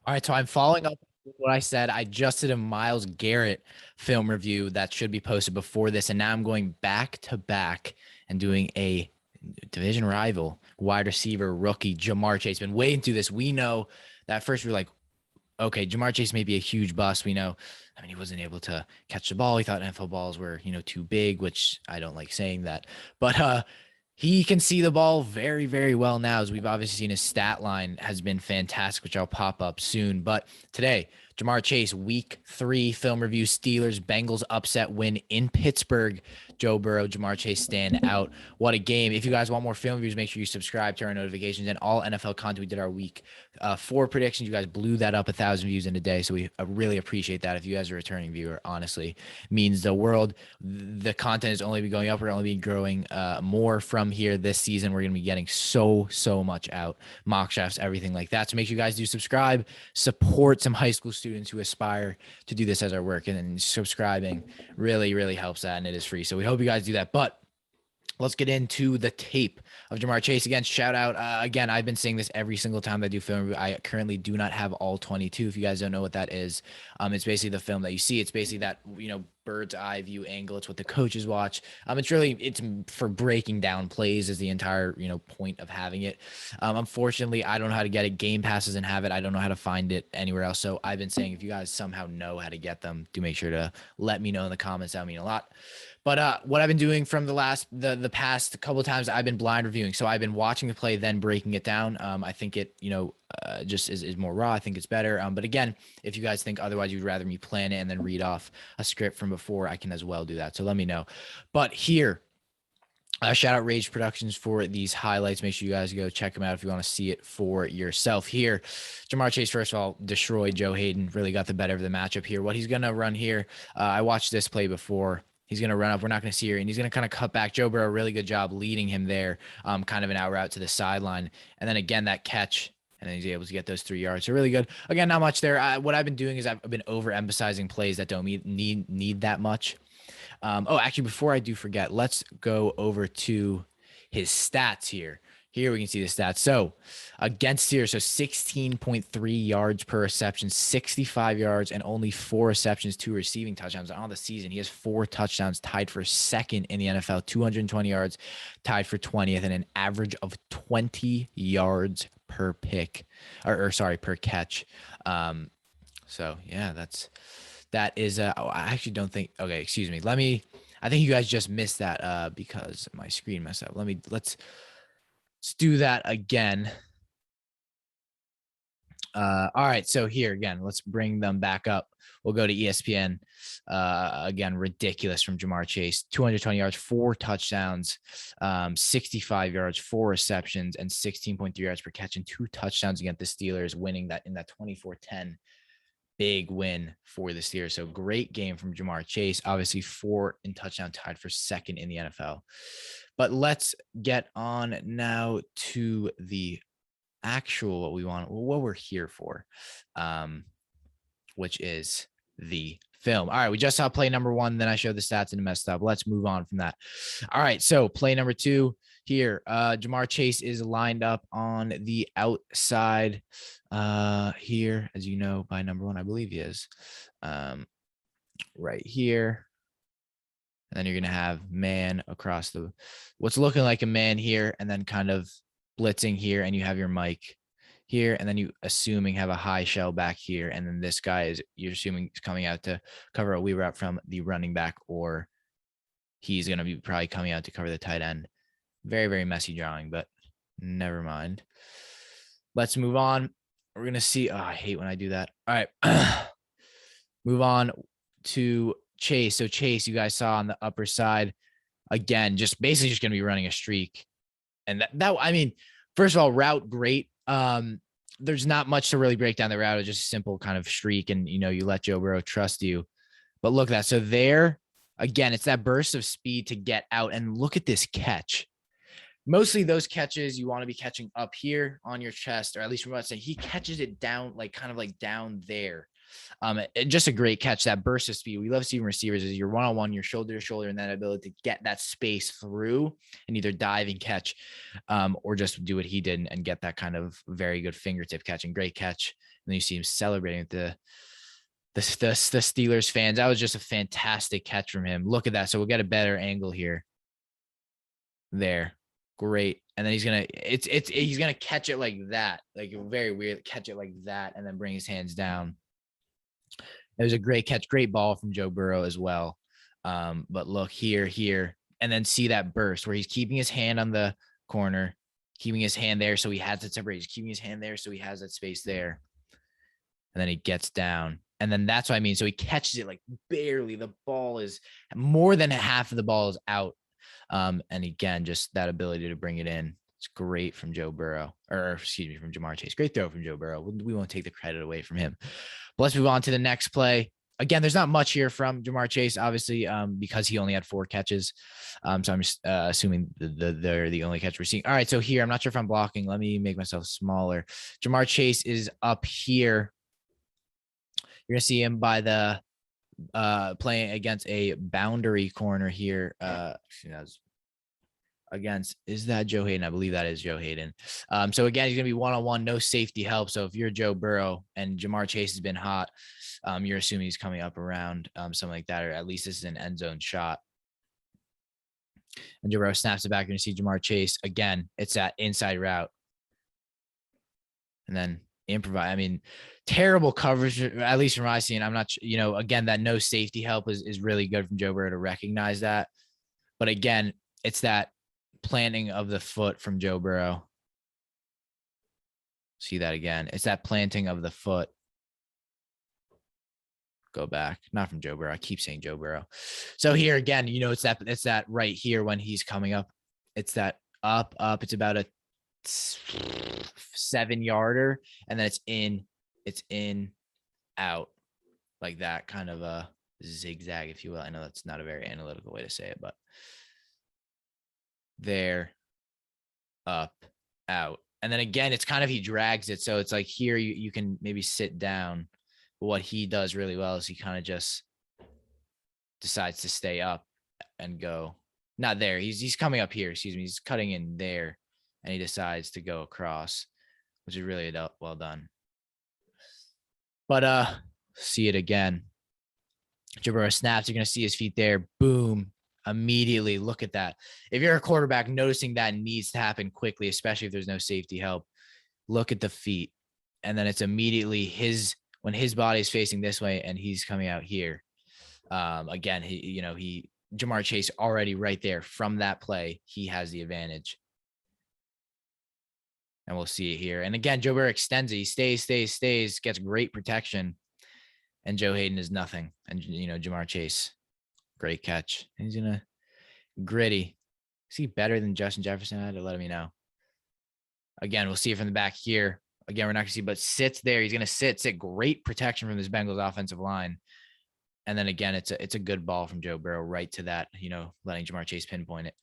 All right, so I'm following up with what I said. I just did a Myles Garrett film review that should be posted before this, and now I'm going back to back and doing a division rival wide receiver rookie Jamar Chase. Been waiting through this. We know that first we were like, okay, Jamar Chase may be a huge bust. We know. I mean, he wasn't able to catch the ball. He thought NFL balls were, too big, which I don't like saying that. But he can see the ball very, very well now, as we've obviously seen his stat line has been fantastic, which I'll pop up soon. But today, Jamar Chase, week 3 film review, Steelers, Bengals upset win in Pittsburgh. Joe Burrow, Jamar Chase stand out. What a game. If you guys want more film reviews, make sure you subscribe to our notifications and all NFL content. We did our week 4 predictions. You guys blew that up 1,000 views in a day. So we really appreciate that. If you guys are a returning viewer, honestly, means the world. The content is only be going up. We're only be growing more from here this season. We're going to be getting so much out, mock drafts, everything like that. So make sure you guys do subscribe, support some high school students who aspire to do this as our work, and then subscribing really helps that, and it is free. So we hope you guys do that. But let's get into the tape of Jamar Chase. Again, shout out. Again, I've been saying this every single time I do film review. I currently do not have all 22. If you guys don't know what that is, it's basically the film that you see. It's basically that, bird's eye view angle. It's what the coaches watch. It's for breaking down plays is the entire, point of having it. Unfortunately, I don't know how to get it. Game Pass doesn't have it. I don't know how to find it anywhere else. So I've been saying, if you guys somehow know how to get them, do make sure to let me know in the comments. That would mean a lot. But what I've been doing from the past couple of times, I've been blind reviewing. So I've been watching the play, then breaking it down. I think it, just is more raw. I think it's better. But again, if you guys think otherwise, you'd rather me plan it and then read off a script from before, I can as well do that. So let me know. But here, shout out Rage Productions for these highlights. Make sure you guys go check them out if you want to see it for yourself. Here, Jamar Chase, first of all, destroyed Joe Hayden. Really got the better of the matchup here. What he's going to run here, I watched this play before. He's going to run up. We're not going to see her. And he's going to kind of cut back. Joe Burrow, really good job leading him there. Kind of an out route to the sideline. And then again, that catch. And then he's able to get those 3 yards. So really good. Again, not much there. What I've been doing is I've been overemphasizing plays that don't need that much. Actually, before I do forget, let's go over to his stats here. Here we can see the stats. So against here, so 16.3 yards per reception, 65 yards, and only 4 receptions, 2 receiving touchdowns. On the season, he has 4 touchdowns, tied for second in the NFL, 220 yards, tied for 20th, and an average of 20 yards per pick, per catch. So yeah, that is I actually don't think, okay, excuse me. I think you guys just missed that because my screen messed up. Let's do that again. All right, so here again, let's bring them back up. We'll go to ESPN. Again, ridiculous from Jamar Chase. 220 yards, 4 touchdowns, 65 yards, 4 receptions, and 16.3 yards per catch, and 2 touchdowns against the Steelers, winning that in that 24-10 big win for the Steelers. So great game from Jamar Chase. Obviously 4 in touchdown, tied for second in the NFL. But let's get on now to the actual what we're here for, which is the film. All right, we just saw play number 1, then I showed the stats and it messed up. Let's move on from that. All right, so play number 2 here. Jamar Chase is lined up on the outside here, as you know, by number 1, I believe he is. Right here. And then you're going to have man across what's looking like a man here, and then kind of blitzing here, and you have your Mike here, and then you assuming have a high shell back here, and then this guy you're assuming is coming out to cover a wee route from the running back, or he's going to be probably coming out to cover the tight end. Very, very messy drawing, but never mind. Let's move on. We're going to see. Oh, I hate when I do that. All right. Move on to Chase. So Chase, you guys saw on the upper side, again, just basically just going to be running a streak. And that I mean, first of all, route great. There's not much to really break down the route. It's just a simple kind of streak, and you let Joe Burrow trust you. But look at that. So there, again, it's that burst of speed to get out, and look at this catch. Mostly those catches you want to be catching up here on your chest, or at least from what I say, he catches it down, kind of down there. Just a great catch, that burst of speed. We love seeing receivers is you're one-on-one, you're shoulder to shoulder, and that ability to get that space through and either dive and catch, or just do what he did and get that kind of very good fingertip catch, and great catch then you see him celebrating with the Steelers fans. That was just a fantastic catch from him. Look at that. So we'll get a better angle here. There. Great. And then he's gonna catch it like that. Like very weird. Catch it like that and then bring his hands down. It was a great catch, great ball from Joe Burrow as well. But look here, and then see that burst where he's keeping his hand on the corner, keeping his hand there so he has it separated. He's keeping his hand there so he has that space there. And then he gets down. And then that's what I mean. So he catches it like barely. The ball is more than half of the ball is out. And again, just that ability to bring it in. It's great from Joe Burrow, or excuse me, from Jamar Chase. Great throw from Joe Burrow. We won't take the credit away from him. But let's move on to the next play. Again, there's not much here from Jamar Chase, obviously, because he only had 4 catches. So I'm just assuming they're the only catch we're seeing. All right, so here, I'm not sure if I'm blocking. Let me make myself smaller. Jamar Chase is up here. You're going to see him by the playing against a boundary corner here. Against, is that Joe Hayden? I believe that is Joe Hayden. So again, he's going to be one-on-one, no safety help. So if you're Joe Burrow and Jamar Chase has been hot, you're assuming he's coming up around something like that, or at least this is an end zone shot. And Joe Burrow snaps it back. You're going to see Jamar Chase. Again, it's that inside route. And then improvise. I mean, terrible coverage, at least from my scene. I'm not, again, that no safety help is really good from Joe Burrow to recognize that. But again, it's that planting of the foot from Joe Burrow. See that again. It's that planting of the foot. Go back. Not from Joe Burrow. I keep saying Joe Burrow. So here again, it's that right here when he's coming up. It's that up. It's about a 7-yarder, and then it's in, out, like that, kind of a zigzag, if you will. I know that's not a very analytical way to say it, but there, up, out. And then again, it's kind of, he drags it. So it's like here, you can maybe sit down. But what he does really well is he kind of just decides to stay up and go. Not there. He's coming up here. Excuse me. He's cutting in there, and he decides to go across, which is really well done. But see it again. Joe Burrow snaps. You're going to see his feet there. Boom. Immediately. Look at that. If you're a quarterback, noticing that needs to happen quickly, especially if there's no safety help, look at the feet. And then it's immediately when his body is facing this way and he's coming out here. Again, Jamar Chase already right there from that play. He has the advantage. And we'll see it here. And again, Joe Burrow extends it. He stays, gets great protection. And Joe Hayden is nothing. And, Jamar Chase, great catch. And he's going to gritty. Is he better than Justin Jefferson? I had to let me know. Again, we'll see it from the back here. Again, we're not going to see, but sits there. He's going to sit. Great protection from this Bengals offensive line. And then again, it's a good ball from Joe Burrow right to that, letting Jamar Chase pinpoint it.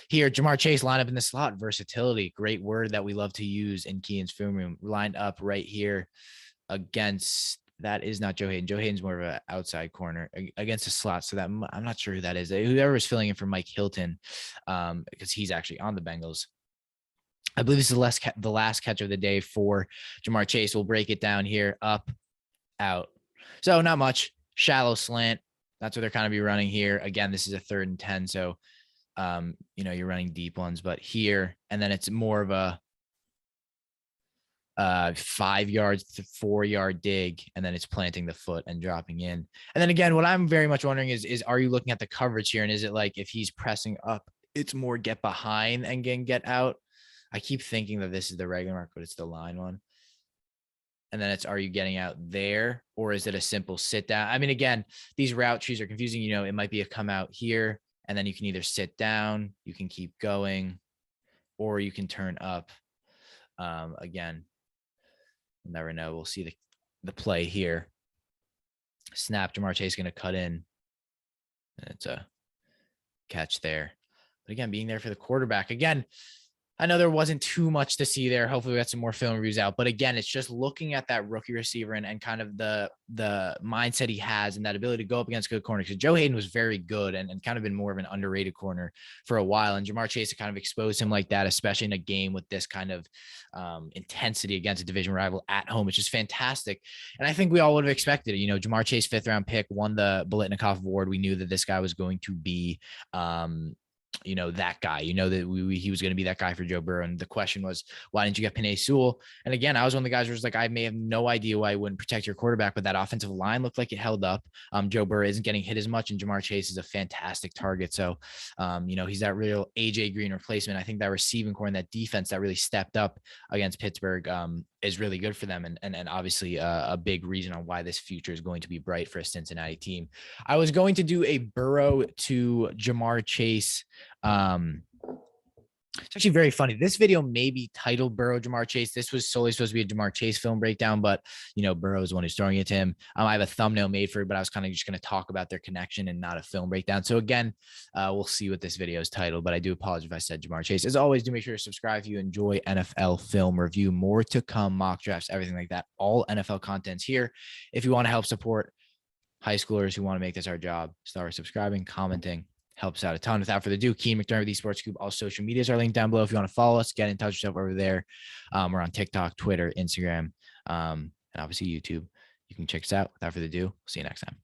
Here, Jamar Chase lined up in the slot. Versatility, great word that we love to use in Cians Film Room. Lined up right here against, that is not Joe Hayden. Joe Hayden's more of an outside corner against the slot. So that, I'm not sure who that is. Whoever is filling in for Mike Hilton, because he's actually on the Bengals. I believe this is the last catch of the day for Jamar Chase. We'll break it down here. Up, out. So not much. Shallow slant. That's what they're kind of be running here. Again, this is a 3rd and 10. So, you're running deep ones, but here, and then it's more of a 5 yards to 4-yard dig. And then it's planting the foot and dropping in. And then again, what I'm very much wondering is, are you looking at the coverage here? And is it like, if he's pressing up, it's more get behind and get out? I keep thinking that this is the regular mark, but it's the line one. And then it's, are you getting out there, or is it a simple sit down? I mean, again, these route trees are confusing. It might be a come out here, and then you can either sit down, you can keep going, or you can turn up. Again, we'll never know. We'll see the play here. Snap, Jamar Chase is going to cut in, and it's a catch there. But again, being there for the quarterback. Again, I know there wasn't too much to see there. Hopefully we got some more film reviews out. But again, it's just looking at that rookie receiver and kind of the mindset he has and that ability to go up against good corners. Because Joe Hayden was very good and kind of been more of an underrated corner for a while. And Jamar Chase kind of exposed him like that, especially in a game with this kind of intensity against a division rival at home, which is fantastic. And I think we all would have expected it. You know, Jamar Chase, 5th-round pick, won the Biletnikoff Award. We knew that this guy was going to be you know, that guy, you know, that he was going to be that guy for Joe Burrow. And the question was, why didn't you get Penei Sewell? And again, I was one of the guys who was like, I may have no idea why I wouldn't protect your quarterback, but that offensive line looked like it held up. Joe Burrow isn't getting hit as much, and Jamar Chase is a fantastic target. So, you know, he's that real AJ Green replacement. I think that receiving core and that defense that really stepped up against Pittsburgh is really good for them. And obviously a big reason on why this future is going to be bright for a Cincinnati team. I was going to do a Burrow to Jamar Chase. It's actually very funny. This video may be titled Burrow Jamar Chase. This was solely supposed to be a Jamar Chase film breakdown, but you know, Burrow is the one who's throwing it to him. I have a thumbnail made for it, but I was kind of just going to talk about their connection and not a film breakdown. So again, we'll see what this video is titled, but I do apologize if I said Jamar Chase. As always, do make sure to subscribe if you enjoy NFL film review. More to come, mock drafts, everything like that. All NFL content's here. If you want to help support high schoolers who want to make this our job, start subscribing, commenting. Helps out a ton. Without further ado, Keen McDermott, the Sports Scoop. All social medias are linked down below. If you want to follow us, get in touch with yourself over there. We're on TikTok, Twitter, Instagram, and obviously YouTube. You can check us out. Without further ado, see you next time.